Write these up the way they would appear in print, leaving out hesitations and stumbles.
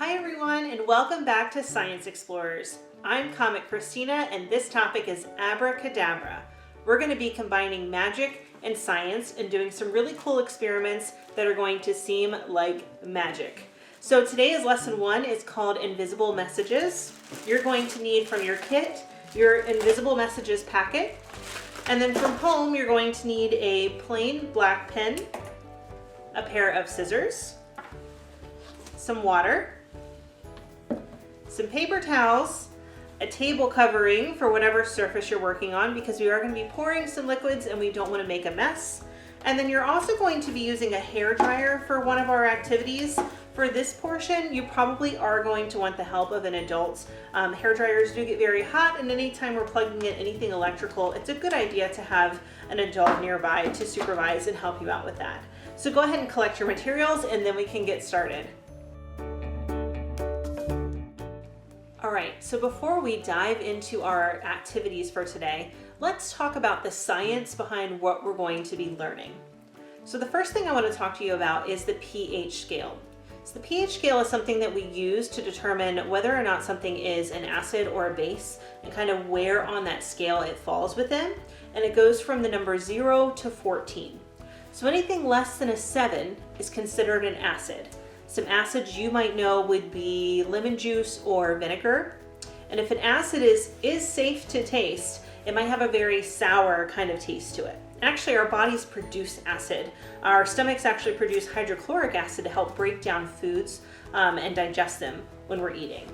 Hi everyone, and welcome back to Science Explorers. I'm Comic Christina, and this topic is abracadabra. We're going to be combining magic and science and doing some really cool experiments that are going to seem like magic. So today is lesson 1. It's called Invisible Messages. You're going to need from your kit your Invisible Messages packet. And then from home, you're going to need a plain black pen, a pair of scissors, some water, some paper towels, a table covering for whatever surface you're working on because we are going to be pouring some liquids and we don't want to make a mess. And then you're also going to be using a hair dryer for one of our activities. For this portion, you probably are going to want the help of an adult. Hair dryers do get very hot, and anytime we're plugging in anything electrical, it's a good idea to have an adult nearby to supervise and help you out with that. So go ahead and collect your materials and then we can get started. All right, so before we dive into our activities for today, let's talk about the science behind what we're going to be learning. So the first thing I want to talk to you about is the pH scale. So the pH scale is something that we use to determine whether or not something is an acid or a base and kind of where on that scale it falls within. And it goes from the number 0 to 14. So anything less than a 7 is considered an acid. Some acids you might know would be lemon juice or vinegar. And if an acid is safe to taste, it might have a very sour kind of taste to it. Actually, our bodies produce acid. Our stomachs actually produce hydrochloric acid to help break down foods and digest them when we're eating.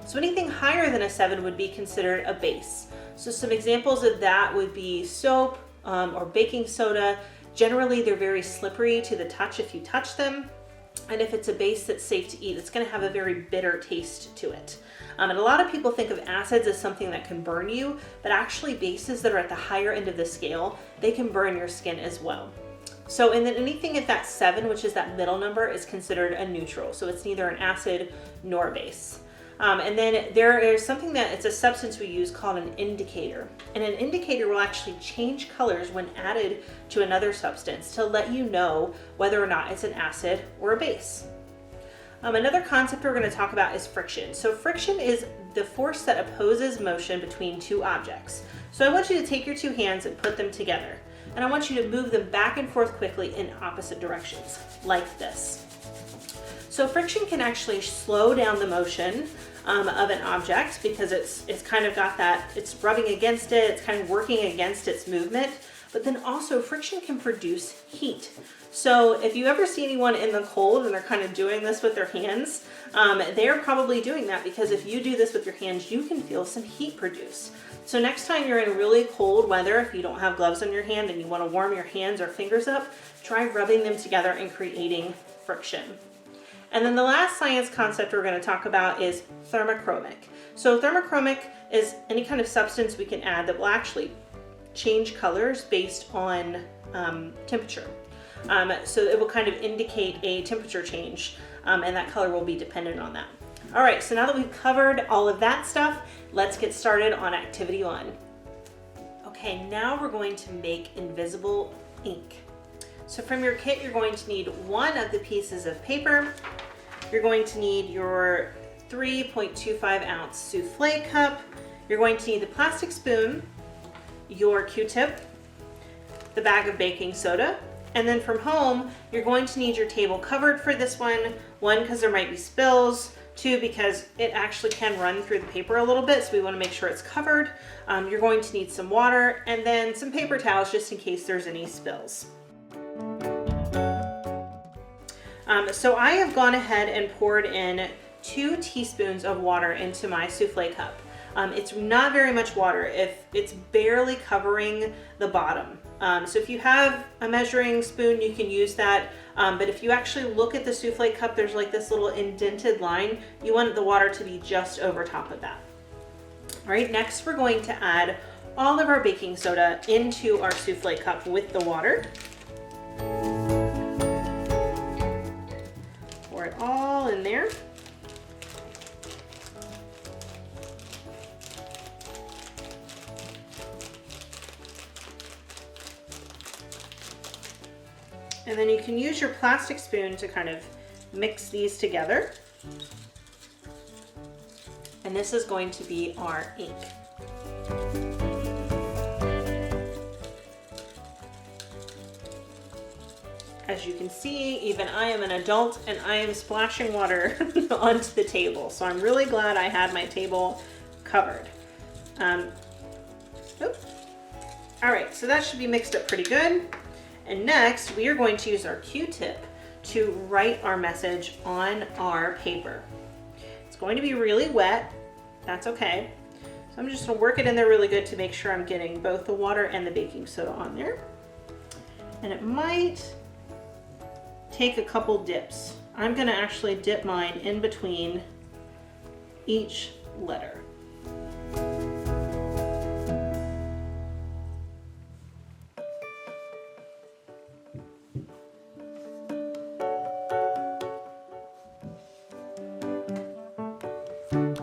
So anything higher than a 7 would be considered a base. So some examples of that would be soap or baking soda. Generally, they're very slippery to the touch if you touch them. And if it's a base that's safe to eat, it's going to have a very bitter taste to it. And a lot of people think of acids as something that can burn you, but actually bases that are at the higher end of the scale, they can burn your skin as well. So, and then anything at that 7, which is that middle number, is considered a neutral. So it's neither an acid nor a base. And then there is something that it's a substance we use called an indicator. And an indicator will actually change colors when added to another substance to let you know whether or not it's an acid or a base. Another concept we're going to talk about is friction. So friction is the force that opposes motion between two objects. So I want you to take your two hands and put them together. And I want you to move them back and forth quickly in opposite directions, like this. So friction can actually slow down the motion of an object because it's kind of got that, it's rubbing against it, it's kind of working against its movement. But then also friction can produce heat. So if you ever see anyone in the cold and they're kind of doing this with their hands, they're probably doing that because if you do this with your hands, you can feel some heat produce. So next time you're in really cold weather, if you don't have gloves on your hand and you want to warm your hands or fingers up, try rubbing them together and creating friction. And then the last science concept we're going to talk about is thermochromic. So thermochromic is any kind of substance we can add that will actually change colors based on temperature. So it will kind of indicate a temperature change, and that color will be dependent on that. All right, so now that we've covered all of that stuff, let's get started on activity 1. Okay, now we're going to make invisible ink. So from your kit, you're going to need one of the pieces of paper. You're going to need your 3.25 ounce souffle cup. You're going to need the plastic spoon, your Q-tip, the bag of baking soda, and then from home, you're going to need your table covered for this one. 1, because there might be spills. 2, because it actually can run through the paper a little bit, so we want to make sure it's covered. You're going to need some water and then some paper towels just in case there's any spills. So I have gone ahead and poured in 2 teaspoons of water into my souffle cup. It's not very much water, if it's barely covering the bottom. So if you have a measuring spoon, you can use that. But if you actually look at the souffle cup, there's like this little indented line. You want the water to be just over top of that. All right, next we're going to add all of our baking soda into our souffle cup with the water. Pour it all in there. And then you can use your plastic spoon to kind of mix these together. and this is going to be our ink. As you can see, even I am an adult and I am splashing water onto the table. So I'm really glad I had my table covered. All right, so that should be mixed up pretty good. And next, we are going to use our Q-tip to write our message on our paper. It's going to be really wet. That's okay. So I'm just gonna work it in there really good to make sure I'm getting both the water and the baking soda on there. And it might take a couple dips. I'm gonna actually dip mine in between each letter. There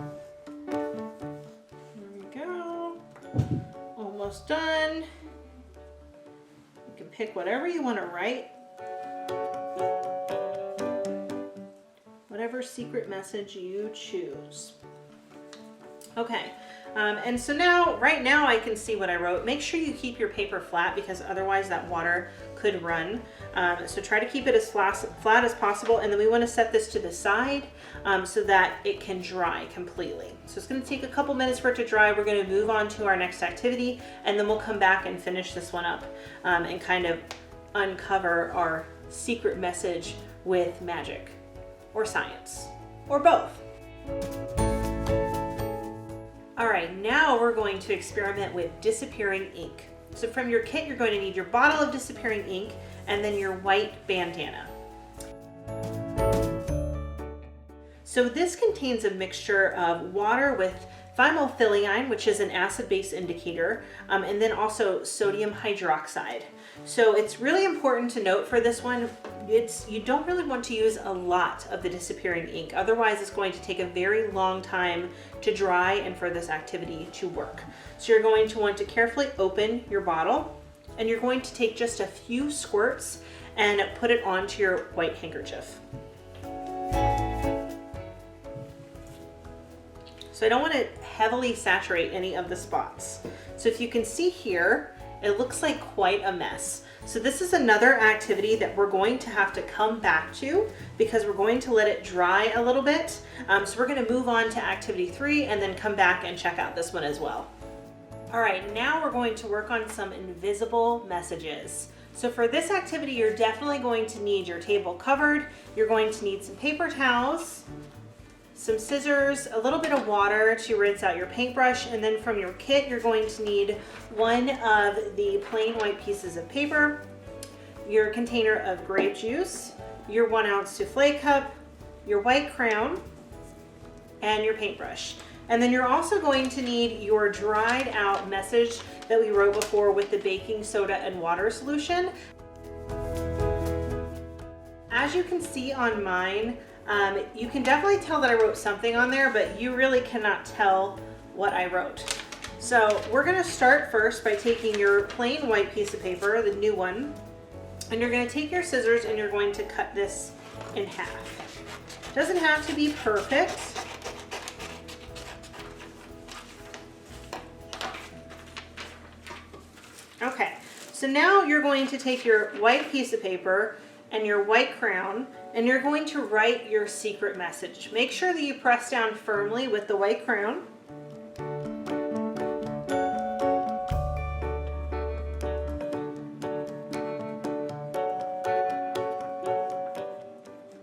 we go. Almost done. You can pick whatever you want to write. Whatever secret message you choose. Okay, and so now, right now I can see what I wrote. Make sure you keep your paper flat because otherwise that water could run. So try to keep it as flat as possible, and then we want to set this to the side so that it can dry completely. So it's going to take a couple minutes for it to dry. We're going to move on to our next activity, and then we'll come back and finish this one up and kind of uncover our secret message with magic or science or both. All right, now we're going to experiment with disappearing ink. So from your kit, you're going to need your bottle of disappearing ink and then your white bandana. So this contains a mixture of water with phenolphthalein, which is an acid-base indicator, and then also sodium hydroxide. So it's really important to note for this one, you don't really want to use a lot of the disappearing ink. Otherwise, it's going to take a very long time to dry and for this activity to work. So you're going to want to carefully open your bottle, and you're going to take just a few squirts and put it onto your white handkerchief. So I don't want to heavily saturate any of the spots. So if you can see here, it looks like quite a mess. So this is another activity that we're going to have to come back to because we're going to let it dry a little bit. So we're going to move on to activity 3 and then come back and check out this one as well. All right, now we're going to work on some invisible messages. So for this activity, you're definitely going to need your table covered. You're going to need some paper towels, some scissors, a little bit of water to rinse out your paintbrush, and then from your kit, you're going to need one of the plain white pieces of paper, your container of grape juice, your 1 ounce souffle cup, your white crayon, and your paintbrush. And then you're also going to need your dried out message that we wrote before with the baking soda and water solution. As you can see on mine, you can definitely tell that I wrote something on there, but you really cannot tell what I wrote. So we're going to start first by taking your plain white piece of paper, the new one, and you're going to take your scissors and you're going to cut this in half. Doesn't have to be perfect. Okay, so now you're going to take your white piece of paper and your white crayon, and you're going to write your secret message. Make sure that you press down firmly with the white crayon.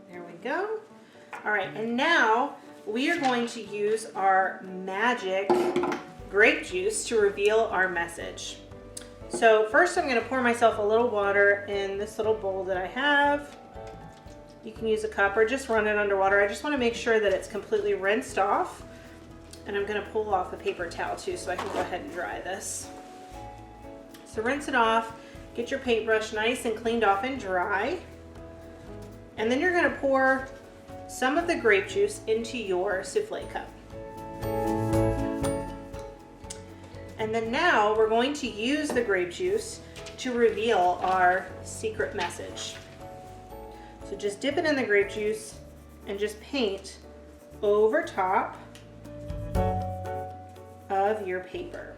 There we go. All right, and now we are going to use our magic grape juice to reveal our message. So first I'm going to pour myself a little water in this little bowl that I have. You can use a cup or just run it under water. I just want to make sure that it's completely rinsed off. And I'm going to pull off a paper towel too so I can go ahead and dry this. So rinse it off, get your paintbrush nice and cleaned off and dry. And then you're going to pour some of the grape juice into your souffle cup. And then now we're going to use the grape juice to reveal our secret message. So just dip it in the grape juice and just paint over top. of your paper.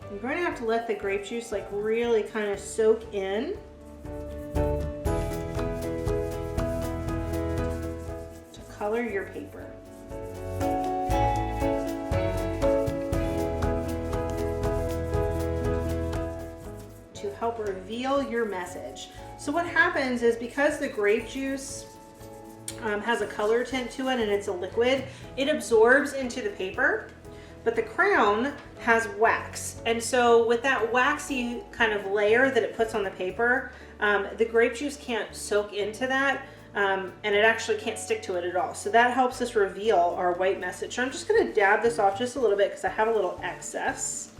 You're going to have to let the grape juice like really kind of soak in. To color your paper. To help reveal your message. So what happens is, because the grape juice has a color tint to it and it's a liquid, it absorbs into the paper, but the crown has wax. And so with that waxy kind of layer that it puts on the paper, the grape juice can't soak into that, and it actually can't stick to it at all. So that helps us reveal our white message. So I'm just going to dab this off just a little bit because I have a little excess.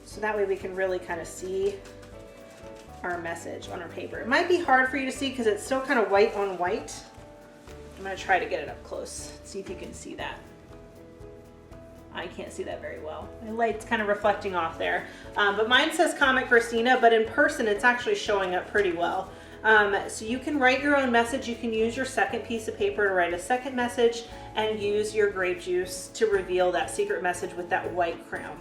So that way we can really kind of see our message on our paper. It might be hard for you to see because it's still kind of white on white. I'm going to try to get it up close, see if you can see that. I can't see that very well. My light's kind of reflecting off there. But mine says Comic Christina, but in person it's actually showing up pretty well. So you can write your own message. You can use your second piece of paper to write a second message and use your grape juice to reveal that secret message with that white crown.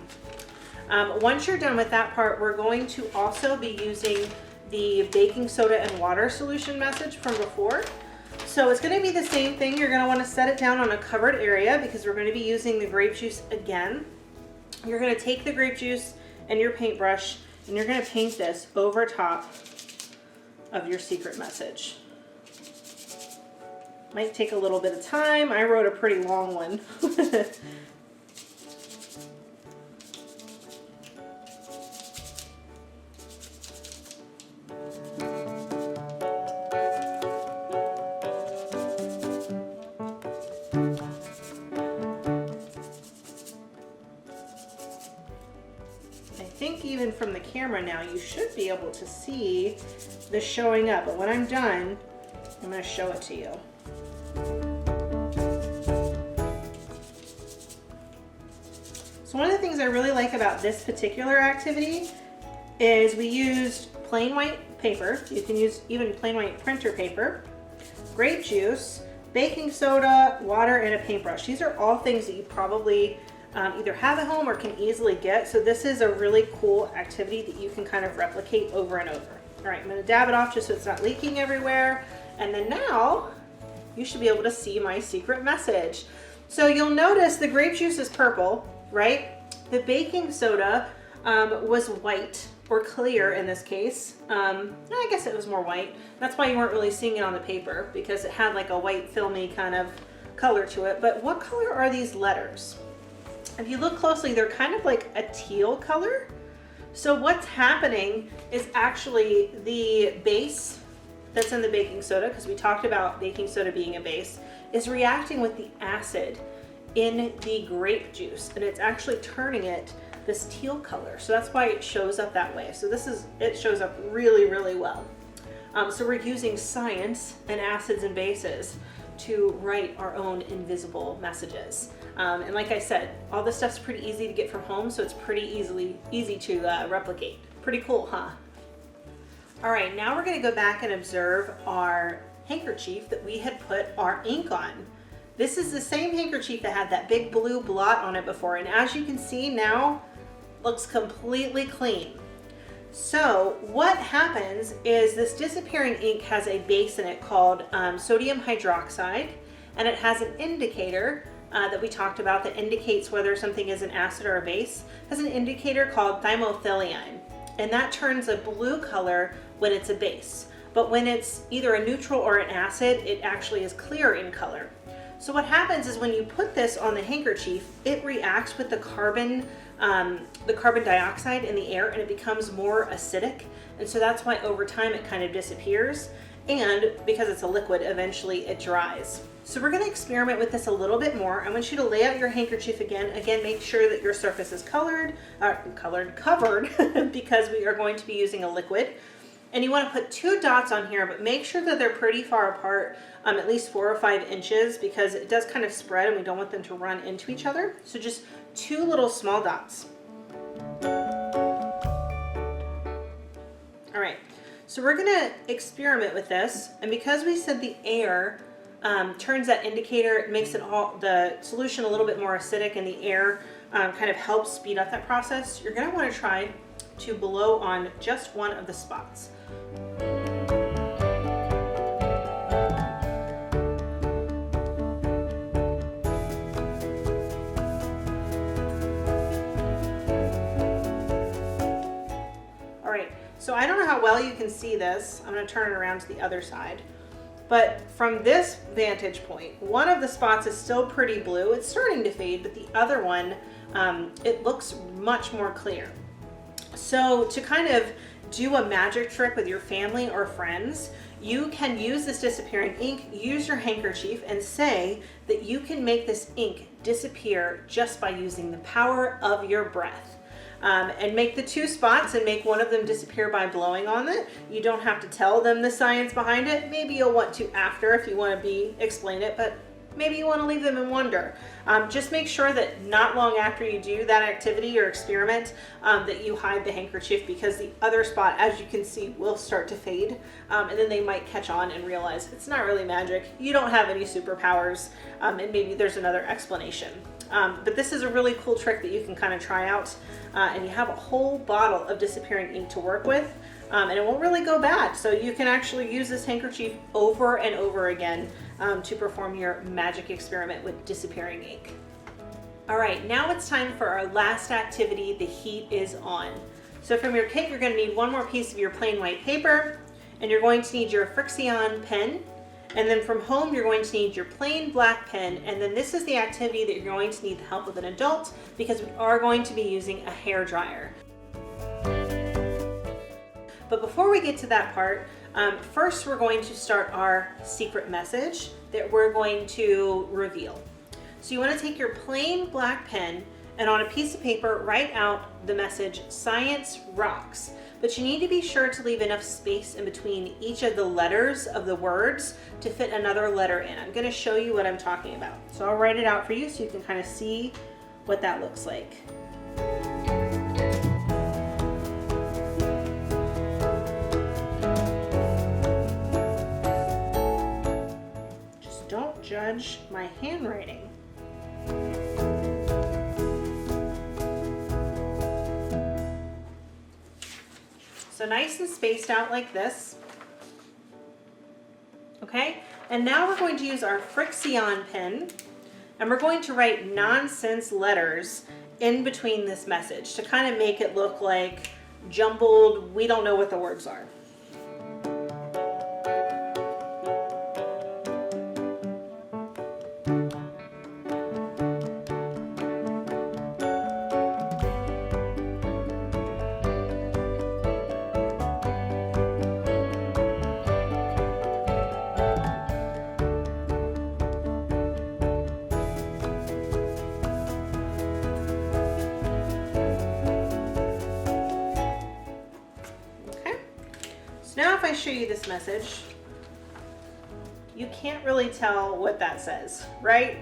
Once you're done with that part, we're going to also be using the baking soda and water solution message from before. So it's going to be the same thing. You're going to want to set it down on a covered area because we're going to be using the grape juice again. You're going to take the grape juice and your paintbrush and you're going to paint this over top of your secret message. Might take a little bit of time. I wrote a pretty long one. I think even from the camera now, you should be able to see this showing up. But when I'm done, I'm going to show it to you. So one of the things I really like about this particular activity is we used plain white paper. You can use even plain white printer paper, grape juice, baking soda, water, and a paintbrush. These are all things that you probably either have at home or can easily get. So this is a really cool activity that you can kind of replicate over and over. All right, I'm going to dab it off just so it's not leaking everywhere. And then now you should be able to see my secret message. So you'll notice the grape juice is purple, right? The baking soda was white or clear in this case. I guess it was more white. That's why you weren't really seeing it on the paper, because it had like a white filmy kind of color to it. But what color are these letters? If you look closely, they're kind of like a teal color. So what's happening is actually the base that's in the baking soda, because we talked about baking soda being a base, is reacting with the acid in the grape juice, and it's actually turning it this teal color. So that's why it shows up that way. So it shows up really, really well. So we're using science and acids and bases to write our own invisible messages. And like I said, all this stuff's pretty easy to get from home, so it's pretty easy to replicate. Pretty cool, huh? All right, now we're gonna go back and observe our handkerchief that we had put our ink on. This is the same handkerchief that had that big blue blot on it before, and as you can see now, looks completely clean. So what happens is this disappearing ink has a base in it called sodium hydroxide, and it has an indicator that we talked about that indicates whether something is an acid or a base. It has an indicator called thymethylene, and that turns a blue color when it's a base. But when it's either a neutral or an acid, it actually is clear in color. So what happens is when you put this on the handkerchief, it reacts with the carbon dioxide in the air, and it becomes more acidic. And so that's why over time it kind of disappears. And because it's a liquid, eventually it dries. So we're going to experiment with this a little bit more. I want you to lay out your handkerchief again. Again, make sure that your surface is covered, because we are going to be using a liquid. And you want to put 2 dots on here, but make sure that they're pretty far apart, at least 4 or 5 inches, because it does kind of spread and we don't want them to run into each other. So just 2 little small dots. All right, so we're gonna experiment with this, and because we said the air turns that indicator, it makes the solution a little bit more acidic, and the air kind of helps speed up that process. You're gonna wanna try to blow on just one of the spots. All right, so I don't know how well you can see this. I'm gonna turn it around to the other side. But from this vantage point, one of the spots is still pretty blue. It's starting to fade, but the other one, it looks much more clear. So to kind of do a magic trick with your family or friends, you can use this disappearing ink, use your handkerchief, and say that you can make this ink disappear just by using the power of your breath. And make the two spots and make one of them disappear by blowing on it. You don't have to tell them the science behind it. Maybe you'll want to after if you want to explain it, but maybe you want to leave them in wonder. Just make sure that not long after you do that activity or experiment that you hide the handkerchief, because the other spot, as you can see, will start to fade, and then they might catch on and realize it's not really magic. You don't have any superpowers, and maybe there's another explanation. But this is a really cool trick that you can kind of try out, and you have a whole bottle of disappearing ink to work with, and it won't really go bad. So you can actually use this handkerchief over and over again to perform your magic experiment with disappearing ink. All right, now it's time for our last activity. The heat is on. So from your kit, you're going to need one more piece of your plain white paper, and you're going to need your Frixion pen. And then from home, you're going to need your plain black pen. And then this is the activity that you're going to need the help of an adult, because we are going to be using a hair dryer. But before we get to that part, first we're going to start our secret message that we're going to reveal. So you want to take your plain black pen and on a piece of paper, write out the message, "Science rocks." But you need to be sure to leave enough space in between each of the letters of the words to fit another letter in. I'm going to show you what I'm talking about. So I'll write it out for you so you can kind of see what that looks like. Just don't judge my handwriting. So nice and spaced out like this. Okay, and now we're going to use our Frixion pen, and we're going to write nonsense letters in between this message to kind of make it look like jumbled, we don't know what the words are. Now if I show you this message, you can't really tell what that says, right?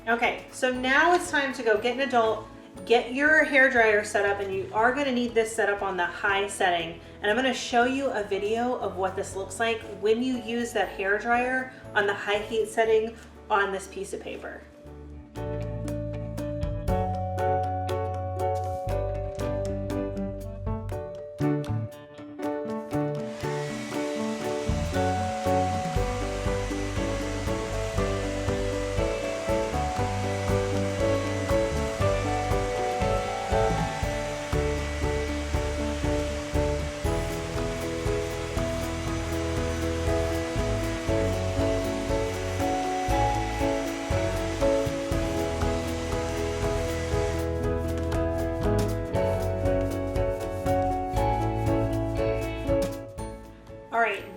Okay, so now it's time to go get an adult, get your hair dryer set up, and you are going to need this set up on the high setting. And I'm going to show you a video of what this looks like when you use that hair dryer on the high heat setting on this piece of paper.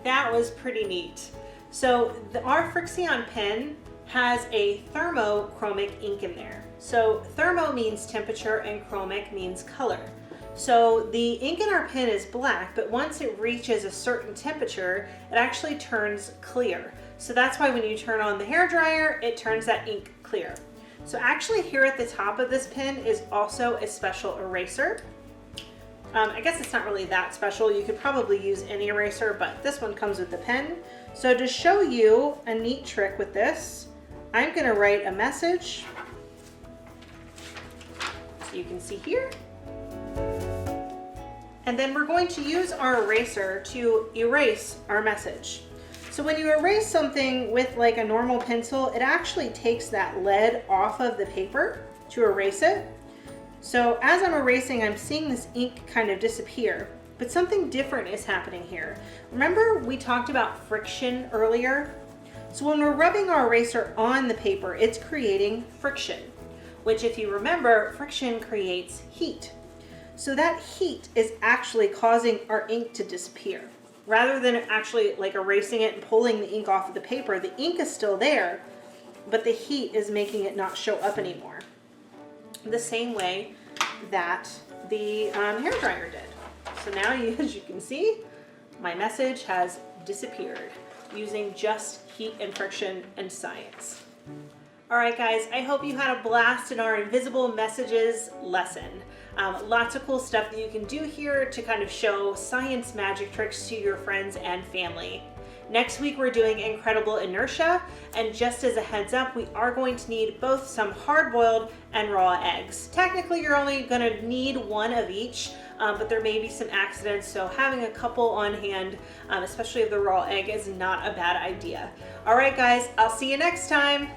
That was pretty neat. So our Frixion pen has a thermochromic ink in there. So thermo means temperature and chromic means color. So the ink in our pen is black, but once it reaches a certain temperature, it actually turns clear. So that's why when you turn on the hair dryer, it turns that ink clear. So actually here at the top of this pen is also a special eraser. I guess it's not really that special. You could probably use any eraser, but this one comes with the pen. So to show you a neat trick with this, I'm gonna write a message. So you can see here. And then we're going to use our eraser to erase our message. So when you erase something with like a normal pencil, it actually takes that lead off of the paper to erase it. So as I'm erasing, I'm seeing this ink kind of disappear, but something different is happening here. Remember we talked about friction earlier? So when we're rubbing our eraser on the paper, it's creating friction, which if you remember, friction creates heat. So that heat is actually causing our ink to disappear. Rather than actually like erasing it and pulling the ink off of the paper, the ink is still there, but the heat is making it not show up anymore. The same way that the hairdryer did. So now as you can see, my message has disappeared using just heat and friction and science. All right, guys, I hope you had a blast in our Invisible Messages lesson. Lots of cool stuff that you can do here to kind of show science magic tricks to your friends and family. Next week, we're doing incredible inertia, and just as a heads up, we are going to need both some hard-boiled and raw eggs. Technically, you're only gonna need one of each, but there may be some accidents, so having a couple on hand, especially if the raw egg, is not a bad idea. All right, guys, I'll see you next time.